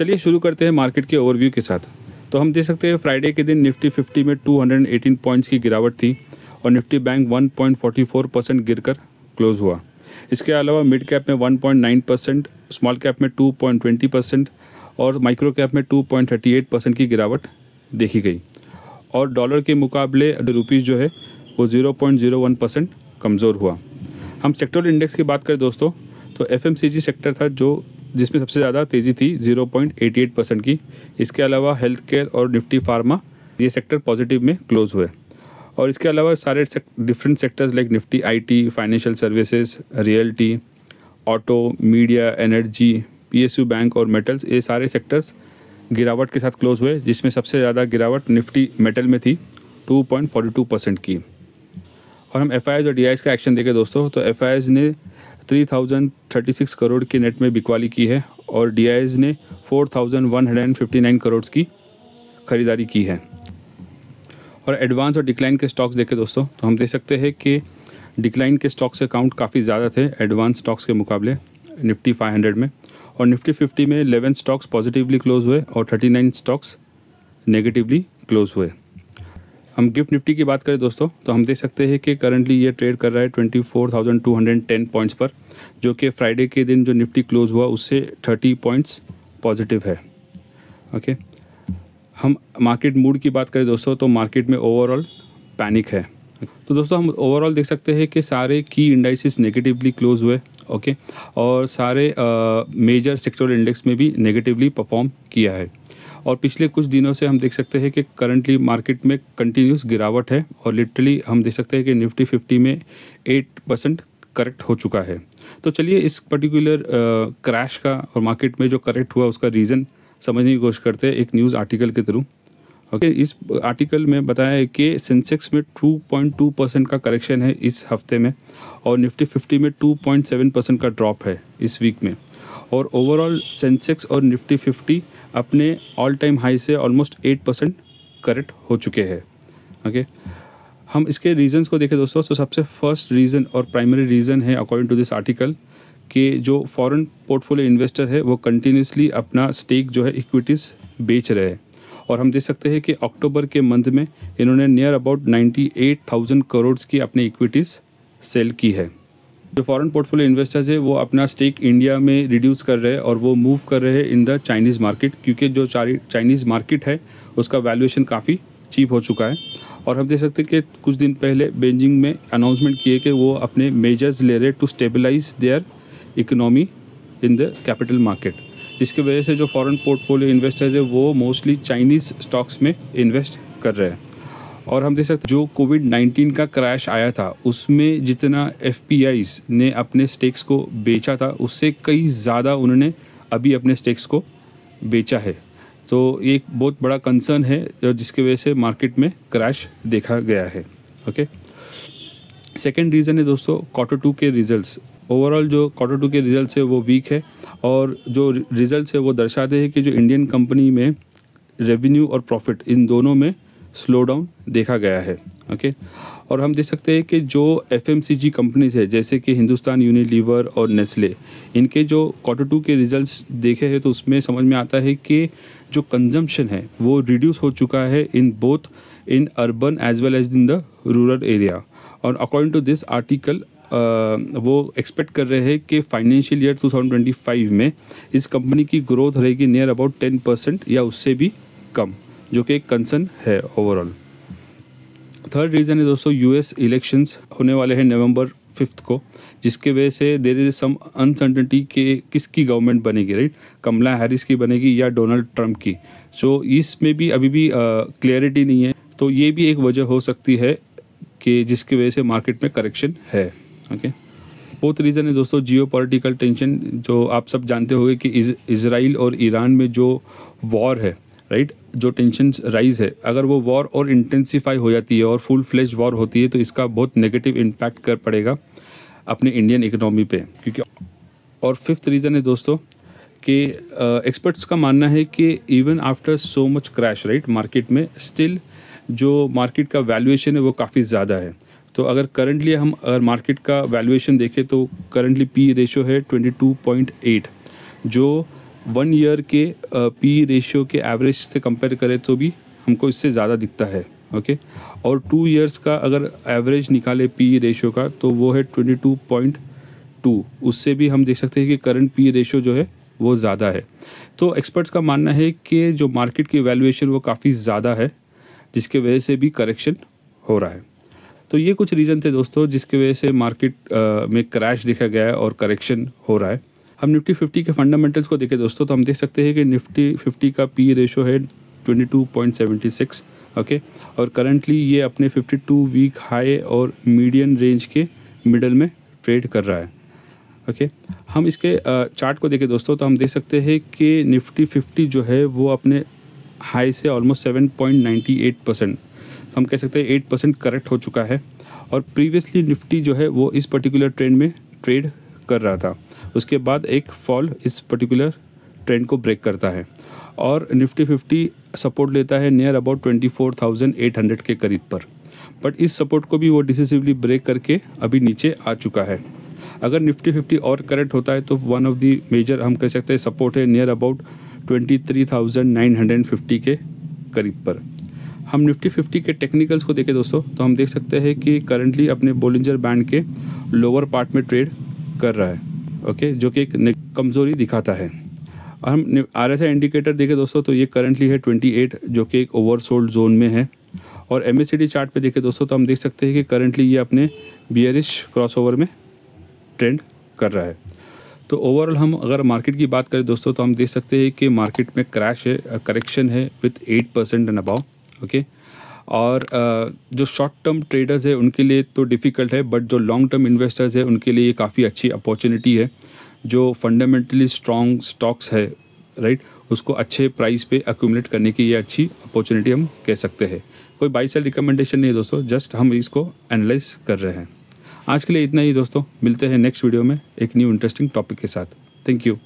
चलिए शुरू करते हैं मार्केट के ओवरव्यू के साथ। तो हम देख सकते हैं फ्राइडे के दिन निफ्टी 50 में 218 पॉइंट्स की गिरावट थी और निफ्टी बैंक 1.44% गिरकर क्लोज हुआ। इसके अलावा मिड कैप में 1.9%, स्मॉल कैप में 2.20% और माइक्रो कैप में 2.38% की गिरावट देखी गई। और डॉलर के मुकाबले रुपीज़ जो है वो 0.01% कमज़ोर हुआ। हम सेक्टोरल इंडेक्स की बात करें दोस्तों, तो एफएमसीजी सेक्टर था जिसमें सबसे ज़्यादा तेज़ी थी 0.88% की। इसके अलावा हेल्थ केयर और निफ्टी फार्मा ये सेक्टर पॉजिटिव में क्लोज हुए। और इसके अलावा सारे different sectors like Nifty IT, financial services, realty, auto, media, energy, PSU bank और मेटल्स, ये सारे सेक्टर्स गिरावट के साथ क्लोज हुए, जिसमें सबसे ज़्यादा गिरावट निफ्टी मेटल में थी 2.42% की। और हम एफआईआईज और डीआईज का एक्शन देखें दोस्तों, तो एफआईआईज ने 3036 करोड़ की नेट में बिकवाली की है और डीआईज ने 4159 करोड़ की खरीदारी की है। और एडवांस और डिक्लाइन के स्टॉक्स देखें दोस्तों, तो हम देख सकते हैं कि डिक्लाइन के स्टॉक्स के काउंट काफ़ी ज़्यादा थे एडवांस स्टॉक्स के मुकाबले निफ्टी 500 में। और निफ्टी 50 में 11 स्टॉक्स पॉजिटिवली क्लोज हुए और 39 स्टॉक्स नेगेटिवली क्लोज हुए। हम गिफ्ट निफ्टी की बात करें दोस्तों, तो हम देख सकते हैं कि करंटली ये ट्रेड कर रहा है 24,210 पॉइंट्स पर, जो कि फ्राइडे के दिन जो निफ्टी क्लोज हुआ उससे 30 पॉइंट्स पॉजिटिव है। ओके, हम मार्केट मूड की बात करें दोस्तों, तो मार्केट में ओवरऑल पैनिक है। तो दोस्तों हम ओवरऑल देख सकते हैं कि सारे की इंडाइसेस नेगेटिवली क्लोज हुए। ओके, और सारे मेजर सेक्टोरल इंडेक्स में भी नेगेटिवली परफॉर्म किया है। और पिछले कुछ दिनों से हम देख सकते हैं कि करंटली मार्केट में कंटिन्यूस गिरावट है और लिटरली हम देख सकते हैं कि निफ्टी 50 में 8% करेक्ट हो चुका है। तो चलिए इस पर्टिकुलर क्रैश का और मार्केट में जो करेक्ट हुआ उसका रीज़न समझने की कोशिश करते हैं एक न्यूज़ आर्टिकल के थ्रू। ओके, इस आर्टिकल में बताया है कि सेंसेक्स में 2.2% का करेक्शन है इस हफ्ते में और निफ्टी 50 में 2.7% का ड्रॉप है इस वीक में। और ओवरऑल सेंसेक्स और निफ्टी 50 अपने ऑल टाइम हाई से ऑलमोस्ट 8% करेक्ट हो चुके हैं। ओके, हम इसके रीजंस को देखें दोस्तों, तो सबसे फर्स्ट रीज़न और प्राइमरी रीज़न है अकॉर्डिंग टू दिस आर्टिकल कि जो फॉरेन पोर्टफोलियो इन्वेस्टर है वो कंटिन्यूसली अपना स्टेक जो है इक्विटीज़ बेच रहे हैं। और हम देख सकते हैं कि अक्टूबर के मंथ में इन्होंने नियर अबाउट 98,000 करोड़ की अपनी इक्विटीज़ सेल की है। जो फॉरेन पोर्टफोलियो इन्वेस्टर्स है वो अपना स्टेक इंडिया में रिड्यूस कर रहे हैं और वो मूव कर रहे हैं इन द चाइनीज़ मार्केट, क्योंकि जो चाइनीज़ मार्केट है उसका वैल्यूएशन काफ़ी चीप हो चुका है। और हम देख सकते हैं कि कुछ दिन पहले बीजिंग में अनाउंसमेंट किए कि वो अपने मेजर्स ले रहे to stabilize their economy in the capital market, जिसकी वजह से जो फॉरेन पोर्टफोलियो इन्वेस्टर्स है वो मोस्टली चाइनीज़ स्टॉक्स में इन्वेस्ट कर रहे हैं। और हम देख सकते हैं जो कोविड-19 का क्रैश आया था उसमें जितना एफपीआईज ने अपने स्टेक्स को बेचा था उससे कई ज़्यादा उन्होंने अभी अपने स्टेक्स को बेचा है। तो ये एक बहुत बड़ा कंसर्न है जिसकी वजह से मार्केट में क्रैश देखा गया है। ओके, सेकेंड रीज़न है दोस्तों Q2 के रिजल्ट्स। ओवरऑल जो Q2 के रिजल्ट्स है वो वीक है और जो रिजल्ट्स है वो दर्शाते हैं कि जो इंडियन कंपनी में रेवेन्यू और प्रॉफिट इन दोनों में स्लो डाउन देखा गया है। ओके, और हम देख सकते हैं कि जो एफएमसीजी कंपनीज है जैसे कि हिंदुस्तान यूनिलीवर और नेस्ले, इनके जो Q2 के रिजल्ट्स देखे हैं तो उसमें समझ में आता है कि जो कंजम्पशन है वो रिड्यूस हो चुका है in both in urban as well as in the rural area. और अकॉर्डिंग टू दिस आर्टिकल वो एक्सपेक्ट कर रहे हैं कि फाइनेंशियल ईयर 2025 में इस कंपनी की ग्रोथ रहेगी नियर अबाउट 10% या उससे भी कम, जो कि एक कंसर्न है ओवरऑल। थर्ड रीज़न है दोस्तों यूएस इलेक्शंस होने वाले हैं नवंबर 5 को, जिसके वजह से देयर इज सम अनसर्टेनिटी कि किसकी गवर्नमेंट बनेगी, राइट, कमला हैरिस की बनेगी या डोनाल्ड ट्रंप की। सो इसमें भी अभी भी क्लियरिटी नहीं है, तो ये भी एक वजह हो सकती है कि जिसकी वजह से मार्केट में करेक्शन है। ओके, फोर्थ रीज़न है दोस्तों जियोपॉलिटिकल टेंशन। जो आप सब जानते होंगे कि इजराइल और ईरान में जो वॉर है, राइट, जो टेंशन्स राइज है, अगर वो वॉर और इंटेंसिफाई हो जाती है और फुल फ्लेज वॉर होती है तो इसका बहुत नेगेटिव इम्पैक्ट कर पड़ेगा अपने इंडियन इकोनॉमी पे, क्योंकि। और फिफ्थ रीज़न है दोस्तों कि एक्सपर्ट्स का मानना है कि even after so much crash, right, market में स्टिल जो मार्केट का वैल्यूएशन है वो काफ़ी ज़्यादा है। तो अगर करंटली हम अगर मार्केट का वैल्यूएशन देखें तो करंटली पी रेशो है 22.8, जो 1 ईयर के पी रेशियो के एवरेज से कंपेयर करें तो भी हमको इससे ज़्यादा दिखता है। ओके, और 2 इयर्स का अगर एवरेज निकाले पी रेशियो का तो वो है 22.2। उससे भी हम देख सकते हैं कि करंट पी रेशियो जो है वो ज़्यादा है। तो एक्सपर्ट्स का मानना है कि जो मार्केट की वैल्यूएशन वो काफ़ी ज़्यादा है, जिसके वजह से भी करेक्शन हो रहा है। तो ये कुछ रीज़न थे दोस्तों जिसके वजह से मार्केट में क्रैश देखा गया है और करेक्शन हो रहा है। हम निफ्टी 50 के फंडामेंटल्स को देखें दोस्तों तो हम देख सकते हैं कि निफ्टी 50 का पी रेशियो है 22.76। ओके, और करंटली ये अपने 52 वीक हाई और मीडियन रेंज के मिडल में ट्रेड कर रहा है। ओके, हम इसके चार्ट को देखें दोस्तों तो हम देख सकते हैं कि निफ्टी 50 जो है वो अपने हाई से ऑलमोस्ट 7.98%, हम कह सकते हैं 8% करेक्ट हो चुका है। और प्रीवियसली निफ्टी जो है वो इस पर्टिकुलर ट्रेंड में ट्रेड कर रहा था, उसके बाद एक फॉल इस पर्टिकुलर ट्रेंड को ब्रेक करता है और निफ्टी 50 सपोर्ट लेता है नियर अबाउट 24,800 के करीब पर। बट इस सपोर्ट को भी वो डिसिसिवली ब्रेक करके अभी नीचे आ चुका है। अगर निफ्टी 50 और करेक्ट होता है तो वन ऑफ दी मेजर हम कह सकते हैं सपोर्ट है नियर अबाउट 23,950 के करीब पर। हम निफ्टी 50 के टेक्निकल्स को देखें दोस्तों तो हम देख सकते हैं कि करंटली अपने बोलिंजर बैंड के लोअर पार्ट में ट्रेड कर रहा है। ओके, जो कि एक कमज़ोरी दिखाता है। और हम RSI इंडिकेटर देखें दोस्तों तो ये करंटली है 28, जो कि एक ओवरसोल्ड जोन में है। और MACD चार्ट पे देखें दोस्तों तो हम देख सकते हैं कि करंटली ये अपने बियरिश क्रॉसओवर में ट्रेंड कर रहा है। तो ओवरऑल हम अगर मार्केट की बात करें दोस्तों तो हम देख सकते हैं कि मार्केट में क्रैश है, करेक्शन है विथ 8% एंड अबाउ। ओके, और जो शॉर्ट टर्म ट्रेडर्स है उनके लिए तो डिफ़िकल्ट है, बट जो लॉन्ग टर्म इन्वेस्टर्स है उनके लिए ये काफ़ी अच्छी अपॉर्चुनिटी है। जो फंडामेंटली स्ट्रॉन्ग स्टॉक्स है राइट, उसको अच्छे प्राइस पे एक्यूमुलेट करने की ये अच्छी अपॉर्चुनिटी हम कह सकते हैं। कोई बाई सेल रिकमेंडेशन नहीं है दोस्तों, जस्ट हम इसको एनालाइज कर रहे हैं। आज के लिए इतना ही दोस्तों, मिलते हैं नेक्स्ट वीडियो में एक न्यू इंटरेस्टिंग टॉपिक के साथ। Thank you.